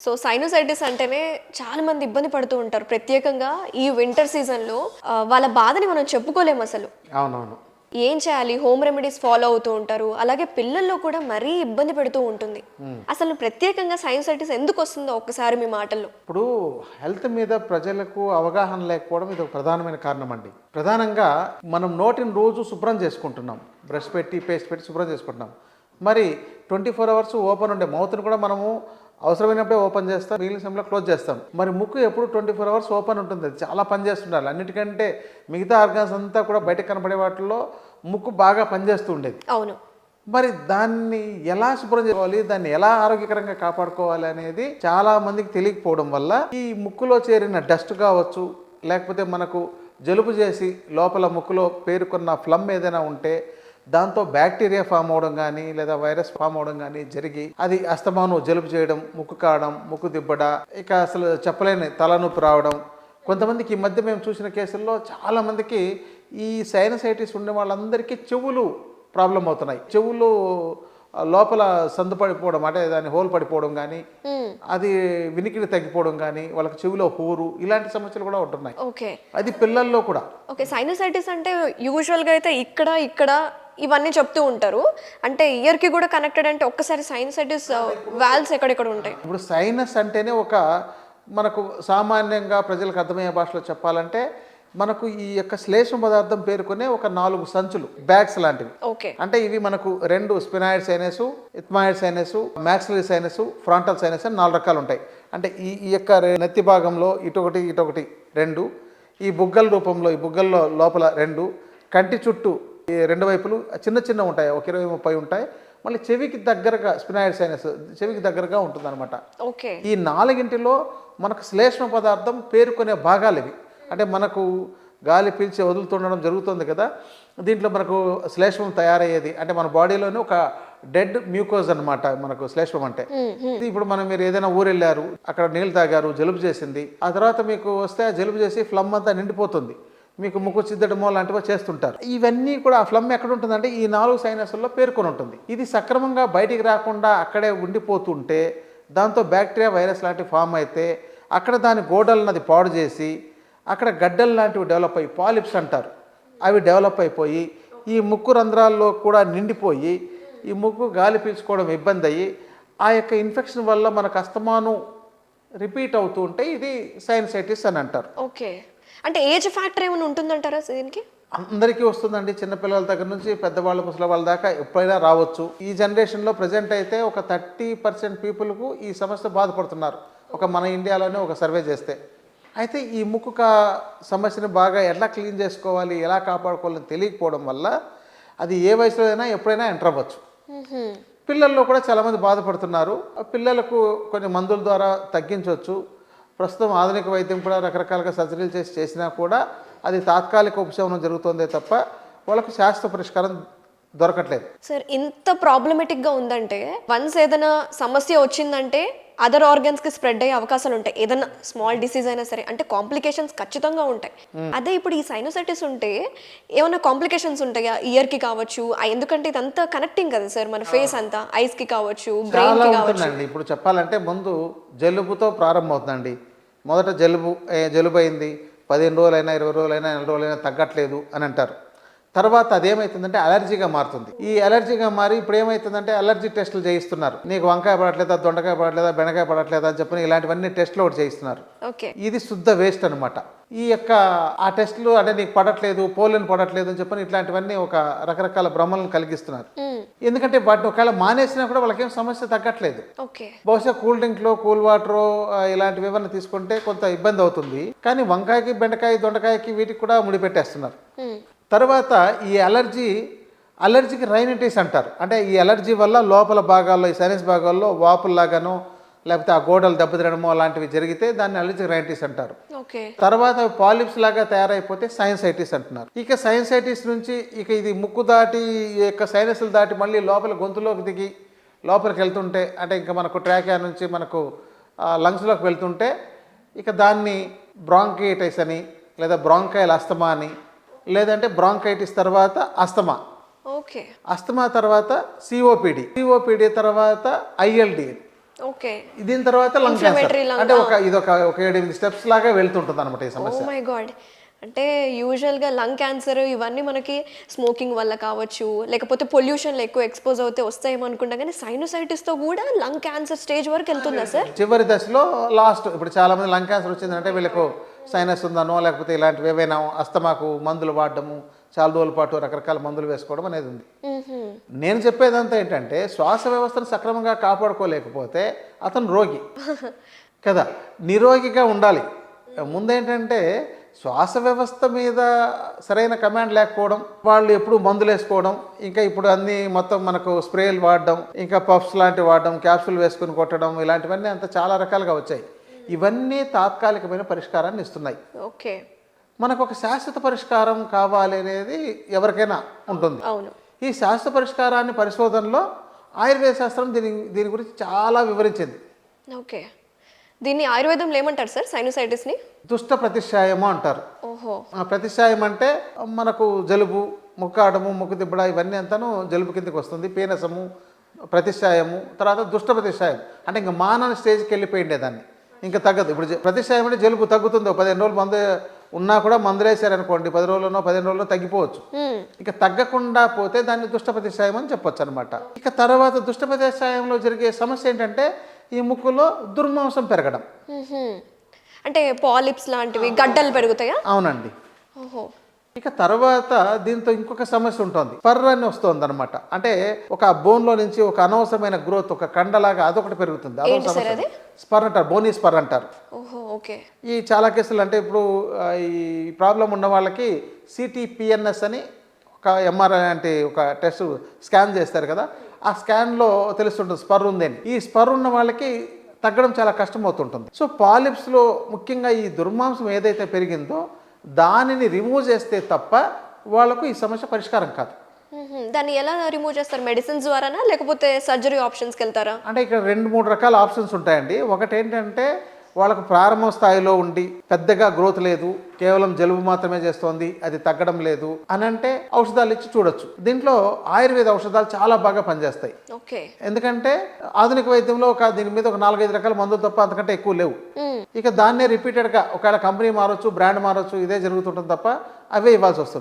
So sinusitis అంటేనే చాలా మంది ఇబ్బంది పడుతూ ఉంటారు. ప్రత్యేకంగా ఈ వింటర్ సీజన్‌లో వాళ్ళ బాధని మనం చెప్పుకోలేము అసలు. అవునవును. ఏం చేయాలి? హోమ్ రెమెడీస్ ఫాలో అవుతూ ఉంటారు. అలాగే పిల్లల్లో కూడా మరీ ఇబ్బంది పెడుతూ ఉంటుంది. అసలు ప్రత్యేకంగా సైనోసైటిస్ ఎందుకొస్తుందో ఒక్కసారి మీ మాటల్లో? ఇప్పుడు హెల్త్ మీద ప్రజలకు అవగాహన లేకపోవడం ఇది ఒక ప్రధానమైన కారణం అండి. ప్రధానంగా మనం నోటిని రోజు శుభ్రం చేసుకుంటున్నాం. బ్రష్ పెట్టి, పేస్ట్ పెట్టి శుభ్రం చేసుకుంటున్నాం. మరి 24 అవర్స్ ఓపెన్ ఉండే మౌత్ని కూడా మనము అవసరమైనప్పుడే ఓపెన్ చేస్తాం, మిగిలిన సమయంలో క్లోజ్ చేస్తాం. మరి ముక్కు ఎప్పుడు 24 అవర్స్ ఓపెన్ ఉంటుంది. అది చాలా పని చేస్తుండాలి. అన్నిటికంటే మిగతా ఆర్గాన్స్ అంతా కూడా బయటకు కనపడే వాటిల్లో ముక్కు బాగా పనిచేస్తూ ఉండేది. అవును. మరి దాన్ని ఎలా శుభ్రం చేసుకోవాలి, దాన్ని ఎలా ఆరోగ్యకరంగా కాపాడుకోవాలి అనేది చాలా మందికి తెలియకపోవడం వల్ల ఈ ముక్కులో చేరిన డస్ట్ కావచ్చు, లేకపోతే మనకు జలుబు చేసి లోపల ముక్కులో పేరుకున్న ఫ్లమ్ ఏదైనా ఉంటే దాంతో బ్యాక్టీరియా ఫామ్ అవడం కానీ లేదా వైరస్ ఫామ్ అవడం కానీ జరిగి అది అస్తమాను జలుబు చేయడం, ముక్కు కావడం, ముక్కు దిబ్బడ, ఇక అసలు చెప్పలేని తలనొప్పి రావడం. కొంతమందికి ఈ మధ్య మేము చూసిన కేసుల్లో చాలామందికి ఈ సైనసైటిస్ ఉండే వాళ్ళందరికీ చెవులు ప్రాబ్లం అవుతున్నాయి. చెవులు లోపల సందు పడిపోవడం, అంటే దాని హోల్ పడిపోవడం కానీ, అది వినికిడి తగ్గిపోవడం కానీ, వాళ్ళకి చెవిలో హోరు, ఇలాంటి సమస్యలు కూడా ఉంటున్నాయి. ఓకే. అది పిల్లల్లో కూడా. ఓకే. సైనోసైటిస్ అంటే యూజువల్‌గా అయితే ఇక్కడ ఇవన్నీ చెప్తూ ఉంటారు. అంటే ఇయర్‌కి కూడా కనెక్టెడ్ అంటే ఒక్కసారి సైనోసైటిస్ వాల్వ్స్ ఎక్కడెక్కడ ఉంటాయి? ఇప్పుడు సైనస్ అంటేనే ఒక మనకు సామాన్యంగా ప్రజలకు అర్థమయ్యే భాషలో చెప్పాలంటే మనకు ఈ యొక్క శ్లేష్మ పదార్థం పేరుకునే ఒక 4 సంచులు, బ్యాగ్స్ లాంటివి. ఓకే. అంటే ఇవి మనకు 2 sphenoid sinus, ethmoid sinus, maxillary sinus, frontal sinus అని 4 రకాలు ఉంటాయి. అంటే ఈ యొక్క నెత్తి భాగంలో ఇటొకటి 2, ఈ బుగ్గల రూపంలో ఈ బుగ్గల్లో లోపల 2, కంటి చుట్టూ ఈ 2 వైపులు చిన్న ఉంటాయి, ఒక 20-30 ఉంటాయి. మళ్ళీ చెవికి దగ్గరగా స్పినాయిడ్ సైనస్ చెవికి దగ్గరగా ఉంటుందన్నమాట. ఓకే. ఈ 4గింటిలో మనకు శ్లేష్మ పదార్థం పేరుకునే భాగాలు ఇవి. అంటే మనకు గాలి పీల్చి వదులుతుండడం జరుగుతుంది కదా, దీంట్లో మనకు శ్లేష్మం తయారయ్యేది అంటే మన బాడీలోనే ఒక డెడ్ మ్యూకోజ్ అనమాట మనకు శ్లేష్మం అంటే. ఇప్పుడు మీరు ఏదైనా ఊరు వెళ్ళారు, అక్కడ నీళ్ళు తాగారు, జలుబు చేసింది, ఆ తర్వాత మీకు వస్తే ఆ జలుబు చేసి ఫ్లమ్ అంతా నిండిపోతుంది, మీకు ముక్కు చిద్దడమో లాంటివో చేస్తుంటారు. ఇవన్నీ కూడా ఆ ఫ్లమ్ ఎక్కడ ఉంటుందంటే ఈ 4 సైనస్ల్లో పేర్కొని ఉంటుంది. ఇది సక్రమంగా బయటికి రాకుండా అక్కడే ఉండిపోతుంటే దాంతో బ్యాక్టీరియా, వైరస్ లాంటివి ఫామ్ అయితే అక్కడ దాని గోడలన్నది పాడు చేసి అక్కడ గడ్డలు లాంటివి డెవలప్ అయ్యి, పాలిప్స్ అంటారు, అవి డెవలప్ అయిపోయి ఈ ముక్కు రంధ్రాల్లో కూడా నిండిపోయి ఈ ముక్కు గాలి పీల్చుకోవడం ఇబ్బంది అయ్యి ఆ యొక్క ఇన్ఫెక్షన్ వల్ల మనకు అస్తమాను రిపీట్ అవుతూ ఉంటే ఇది సైనసైటిస్ అని అంటారు. ఓకే. అంటే ఏజ్ ఫ్యాక్టర్ ఏమైనా ఉంటుందంటారా దీనికి? అందరికీ వస్తుందండి. చిన్నపిల్లల దగ్గర నుంచి పెద్దవాళ్ళు, ముసలి వాళ్ళ దాకా ఎప్పుడైనా రావచ్చు. ఈ జనరేషన్లో ప్రజెంట్ అయితే ఒక 30% పీపుల్కు ఈ సమస్య బాధపడుతున్నారు, ఒక మన ఇండియాలోనే ఒక సర్వే చేస్తే. అయితే ఈ ముక్కు సమస్యను బాగా ఎలా క్లీన్ చేసుకోవాలి, ఎలా కాపాడుకోవాలని తెలియకపోవడం వల్ల అది ఏ వయసులో అయినా ఎప్పుడైనా ఎంటర్ అవ్వచ్చు. పిల్లల్లో కూడా చాలామంది బాధపడుతున్నారు. పిల్లలకు కొన్ని మందుల ద్వారా తగ్గించవచ్చు. ప్రస్తుతం ఆధునిక వైద్యం కూడా రకరకాలుగా సర్జరీలు చేసినా కూడా అది తాత్కాలిక ఉపశమనం జరుగుతుందే తప్ప వాళ్ళకు శాశ్వత పరిష్కారం దొరకట్లేదు. సార్, ఇంత ప్రాబ్లమేటిక్గా ఉందంటే వన్స్ ఏదైనా సమస్య వచ్చిందంటే అదర్ ఆర్గన్స్కి స్ప్రెడ్ అయ్యే అవకాశాలు ఉంటాయి. ఏదైనా స్మాల్ డిసీజ్ అయినా సరే, అంటే కాంప్లికేషన్స్ ఖచ్చితంగా ఉంటాయి. అదే ఇప్పుడు ఈ సైనోసైటిస్ ఉంటే ఏమైనా కాంప్లికేషన్స్ ఉంటాయా? ఇయర్కి కావచ్చు, ఎందుకంటే ఇదంతా కనెక్టింగ్ కదా సార్, మన ఫేస్ అంతా, ఐస్కి కావచ్చు, బ్రెయిన్కి కావచ్చు. ఇప్పుడు చెప్పాలంటే ముందు జలుబుతో ప్రారంభమవుతుందండి. మొదట జలుబు అయింది, 15 రోజులైనా 20 రోజులైనా 4 రోజులైనా తగ్గట్లేదు అని అంటారు. తర్వాత అదేమవుతుందంటే అలర్జీగా మారుతుంది. ఈ అలర్జీగా మారి ఇప్పుడు ఏమవుతుందంటే అలర్జీ టెస్టులు చేయిస్తున్నారు. నీకు వంకాయ పడట్లేదా, దొండకాయ పడట్లేదా, బెండకాయ పడట్లేదా అని చెప్పి ఇలాంటివన్నీ టెస్టులు ఒకటి చేయిస్తున్నారు. ఇది శుద్ధ వేస్ట్ అనమాట. ఈ యొక్క ఆ టెస్టులు అంటే నీకు పడట్లేదు, పోలిన్ పడట్లేదు అని చెప్పని ఇట్లాంటివన్నీ ఒక రకరకాల భ్రమలను కలిగిస్తున్నారు. ఎందుకంటే వాటిని ఒకవేళ మానేసినా కూడా వాళ్ళకేం సమస్య తగ్గట్లేదు. బహుశా కూల్ డ్రింక్లో కూల్ వాటర్ ఇలాంటివి ఏమైనా తీసుకుంటే కొంత ఇబ్బంది అవుతుంది. కానీ వంకాయకి, బెండకాయ, దొండకాయకి వీటికి కూడా ముడిపెట్టేస్తున్నారు. తర్వాత ఈ అలర్జీకి రైనైటిస్ అంటారు. అంటే ఈ అలర్జీ వల్ల లోపల భాగాల్లో, ఈ సైనస్ భాగాల్లో వాపుల్లాగానో లేకపోతే ఆ గోడలు దెబ్బతినడమో అలాంటివి జరిగితే దాన్ని అలర్జిక్ రైనైటిస్ అంటారు. తర్వాత పాలిప్స్ లాగా తయారైపోతే సైనసైటిస్ అంటున్నారు. ఇక సైనసైటిస్ నుంచి ఇక ఇది ముక్కు దాటి ఈ యొక్క సైనస్లు దాటి మళ్ళీ లోపల గొంతులోకి దిగి లోపలికి వెళ్తుంటే, అంటే ఇంకా మనకు ట్రాకియా నుంచి మనకు లంగ్స్లోకి వెళ్తుంటే ఇక దాన్ని బ్రాంకైటిస్ అని, లేదా బ్రాంకైల్ అస్తమా అని, లేదంటే బ్రాంకైటిస్ తర్వాత అస్తమా, అస్తమా తర్వాత సిఓపిడి తర్వాత ఐఎల్డి, ఓకే. దీని తర్వాత లంగ్ క్యాన్సర్. Inflammatory lung. అంటే ఒక 7-8 స్టెప్స్ లాగా వెళ్తుంటుంది అనమాట ఈ ఓ సమస్య. My God. అంటే యూజువల్గా లంగ్ క్యాన్సర్ ఇవన్నీ మనకి స్మోకింగ్ వల్ల కావచ్చు, లేకపోతే పొల్యూషన్లో ఎక్కువ ఎక్స్పోజ్ అవుతే వస్తాయేమో అనుకుంటాం, కానీ సైనోసైటిస్తో కూడా లంగ్ క్యాన్సర్ స్టేజ్ వరకు వెళ్తుందా సార్? చివరి దశలో లాస్ట్ ఇప్పుడు చాలా మంది లంగ్ క్యాన్సర్ వచ్చిందంటే వీళ్ళకు సైనస్ ఉందనో లేకపోతే ఇలాంటివి ఏవైనా అస్తమాకు మందులు వాడడము, చాలా రోజుల పాటు రకరకాల మందులు వేసుకోవడం అనేది ఉంది. నేను చెప్పేదంతా ఏంటంటే శ్వాస వ్యవస్థను సక్రమంగా కాపాడుకోలేకపోతే అతను రోగి కదా, నిరోగిగా ఉండాలి. ముందేంటంటే శ్వాస వ్యవస్థ మీద సరైన కమాండ్ లేకపోవడం, వాళ్ళు ఎప్పుడు మందులు వేసుకోవడం, ఇంకా ఇప్పుడు అన్నీ మొత్తం మనకు స్ప్రేలు వాడడం, ఇంకా పఫ్స్ లాంటివి వాడడం, క్యాప్సూల్ వేసుకుని కొట్టడం, ఇలాంటివన్నీ అంత చాలా రకాలుగా వచ్చాయి. ఇవన్నీ తాత్కాలికమైన పరిష్కారాన్ని ఇస్తున్నాయి. ఓకే. మనకు ఒక శాశ్వత పరిష్కారం కావాలి అనేది ఎవరికైనా ఉంటుంది. అవును. ఈ శాస్త్ర పరిష్కారాన్ని పరిశోధనలో ఆయుర్వేద శాస్త్రం దీని గురించి చాలా వివరించింది. ఓకే. దీన్ని ఆయుర్వేదంలో ఏమంటారు సార్ సైనోసైటిస్ని? దుష్ట ప్రతిశాయము అంటారు. ఓహో. ఆ ప్రతిశాయం అంటే మనకు జలుబు, ముక్కాడము, ముక్కు దిబ్బడ ఇవన్నీ అంతాను జలుబు కిందకి వస్తుంది. పీనసము, ప్రతిశాయము, తర్వాత దుష్ట ప్రతిశాయం అంటే ఇంకా మానని స్టేజ్కి వెళ్ళిపోయిండే దాన్ని, ఇంకా తగ్గదు. ఇప్పుడు ప్రతిశాయం అంటే జలుబు తగ్గుతుంది, 15 రోజులు మందు ఉన్నా కూడా మందులు వేసారనుకోండి, 10 రోజుల్లోనో 15 రోజుల్లో తగ్గిపోవచ్చు. ఇక తగ్గకుండా పోతే దాన్ని దుష్ట ప్రతిశాయం అని చెప్పొచ్చు అనమాట. ఇక తర్వాత దుష్ట ప్రతిశాయంలో జరిగే సమస్య ఏంటంటే ఈ ముక్కులో దుర్మాంసం పెరగడం. అంటే పాలిప్స్ లాంటివి గడ్డలు పెరుగుతాయా? అవునండి. ఓహో. ఇక తర్వాత దీంతో ఇంకొక సమస్య ఉంటుంది, స్పర్ అని వస్తుంది అనమాట. అంటే ఒక బోన్లో నుంచి ఒక అనవసరమైన గ్రోత్, ఒక కండలాగా అదొకటి పెరుగుతుంది. అదొక సమస్య. స్పర్ అంటారు, బోనీ స్పర్ అంటారు. ఓహో. ఓకే. ఈ చాలా కేసులు అంటే ఇప్పుడు ఈ ప్రాబ్లం ఉన్న వాళ్ళకి సిటీపిఎన్ఎస్ అని ఒక ఎంఆర్ఐ అంటే ఒక టెస్ట్ స్కాన్ చేస్తారు కదా, ఆ స్కాన్లో తెలుస్తుంటుంది స్పర్ ఉందని. ఈ స్పర్ ఉన్న వాళ్ళకి తగ్గడం చాలా కష్టం అవుతుంటుంది. సో పాలిప్స్లో ముఖ్యంగా ఈ దుర్మాంసం ఏదైతే పెరిగిందో దానిని రిమూవ్ చేస్తే తప్ప వాళ్ళకు ఈ సమస్య పరిష్కారం కాదు. దాన్ని ఎలా రిమూవ్ చేస్తారు? మెడిసిన్స్ ద్వారానా లేకపోతే సర్జరీ ఆప్షన్స్కి వెళ్తారా? అంటే ఇక్కడ 2-3 రకాల ఆప్షన్స్ ఉంటాయండి. ఒకటి ఏంటంటే వాళ్ళకు ప్రారంభ స్థాయిలో ఉండి పెద్దగా గ్రోత్ లేదు, కేవలం జలుబు మాత్రమే చేస్తోంది, అది తగ్గడం లేదు అని అంటే ఔషధాలు ఇచ్చి చూడొచ్చు. దీంట్లో ఆయుర్వేద ఔషధాలు చాలా బాగా పనిచేస్తాయి. ఓకే. ఎందుకంటే ఆధునిక వైద్యంలో దీని మీద ఒక 4-5 రకాల మందులు తప్ప అంతకంటే ఎక్కువ లేవు. ఇక దాన్నే రిపీటెడ్గా ఒకవేళ కంపెనీ మారొచ్చు, బ్రాండ్ మారొచ్చు, ఇదే జరుగుతుంటుంది తప్ప అవే ఇవ్వాల్సి వస్తుంది.